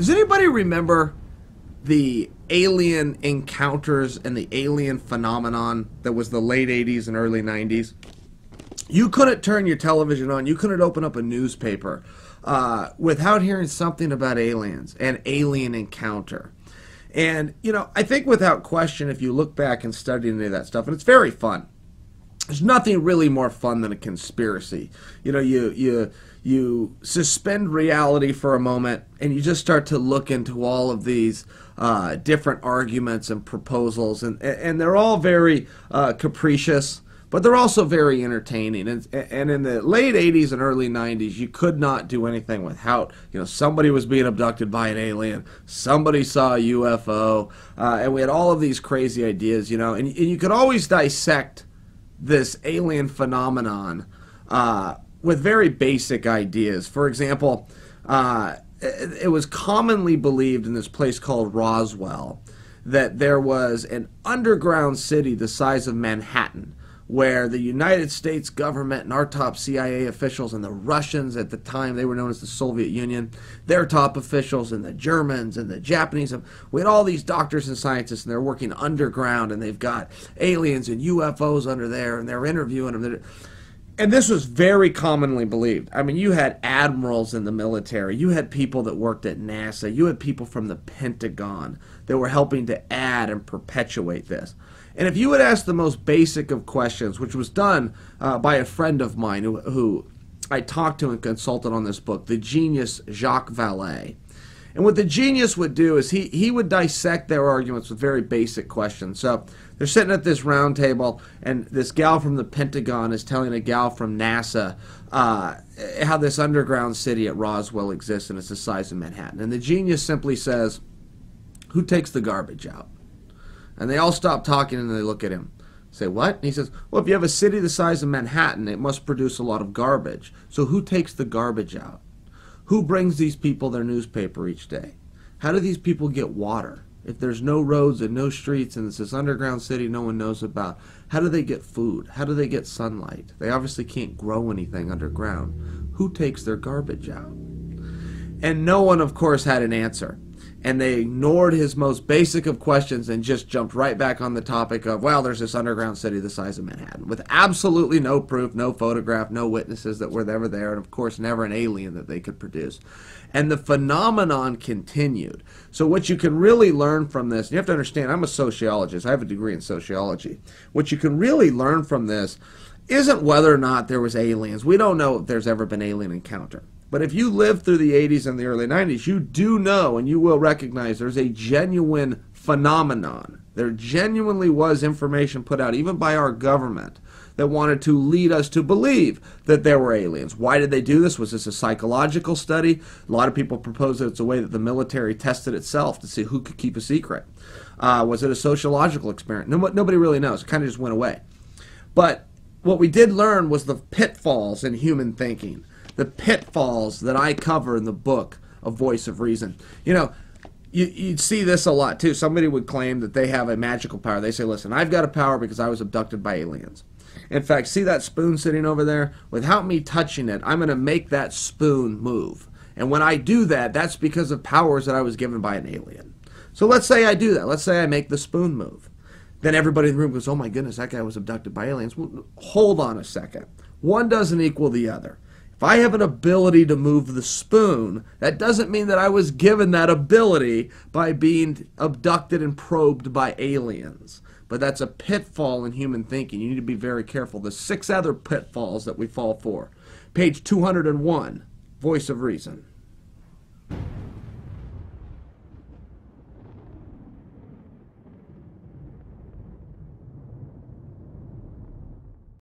Does anybody remember the alien encounters and the alien phenomenon that was the late 80s and early 90s? You couldn't turn your television on, you couldn't open up a newspaper without hearing something about aliens and alien encounter. And, you know, I think without question, if you look back and study any of that stuff, and it's very fun. There's nothing really more fun than a conspiracy. You know, you suspend reality for a moment, and you just start to look into all of these different arguments and proposals, and they're all very capricious, but they're also very entertaining. And in the late 80s and early 90s, you could not do anything without, you know, somebody was being abducted by an alien, somebody saw a UFO, and we had all of these crazy ideas, you know, and you could always dissect this alien phenomenon with very basic ideas. For example, it was commonly believed in this place called Roswell that there was an underground city the size of Manhattan, where the United States government and our top CIA officials and the Russians at the time, they were known as the Soviet Union, their top officials and the Germans and the Japanese, we had all these doctors and scientists, and they're working underground, and they've got aliens and UFOs under there, and they're interviewing them. And this was very commonly believed. I mean, you had admirals in the military, you had people that worked at NASA, you had people from the Pentagon that were helping to add and perpetuate this. And if you would ask the most basic of questions, which was done by a friend of mine who I talked to and consulted on this book, the genius Jacques Vallée. And what the genius would do is he would dissect their arguments with very basic questions. So they're sitting at this round table, and this gal from the Pentagon is telling a gal from NASA how this underground city at Roswell exists, and it's the size of Manhattan. And the genius simply says, "Who takes the garbage out?" And they all stop talking and they look at him. Say, what? And he says, well, if you have a city the size of Manhattan, it must produce a lot of garbage. So who takes the garbage out? Who brings these people their newspaper each day? How do these people get water? If there's no roads and no streets and it's this underground city no one knows about, how do they get food? How do they get sunlight? They obviously can't grow anything underground. Who takes their garbage out? And no one, of course, had an answer. And they ignored his most basic of questions and just jumped right back on the topic of, well, there's this underground city the size of Manhattan, with absolutely no proof, no photograph, no witnesses that were ever there, and of course never an alien that they could produce. And the phenomenon continued. So what you can really learn from this, you have to understand, I'm a sociologist, I have a degree in sociology. What you can really learn from this isn't whether or not there was aliens. We don't know if there's ever been alien encounter. But if you lived through the 80s and the early 90s, you do know and you will recognize there's a genuine phenomenon. There genuinely was information put out, even by our government, that wanted to lead us to believe that there were aliens. Why did they do this? Was this a psychological study? A lot of people propose that it's a way that the military tested itself to see who could keep a secret. Was it a sociological experiment? Nobody really knows. It kind of just went away. But what we did learn was the pitfalls in human thinking. The pitfalls that I cover in the book, A Voice of Reason. You know, you'd see this a lot too. Somebody would claim that they have a magical power. They say, listen, I've got a power because I was abducted by aliens. In fact, see that spoon sitting over there? Without me touching it, I'm going to make that spoon move. And when I do that, that's because of powers that I was given by an alien. So let's say I do that. Let's say I make the spoon move. Then everybody in the room goes, oh my goodness, that guy was abducted by aliens. Well, hold on a second. One doesn't equal the other. If I have an ability to move the spoon, that doesn't mean that I was given that ability by being abducted and probed by aliens. But that's a pitfall in human thinking. You need to be very careful. There's 6 other pitfalls that we fall for. Page 201, Voice of Reason.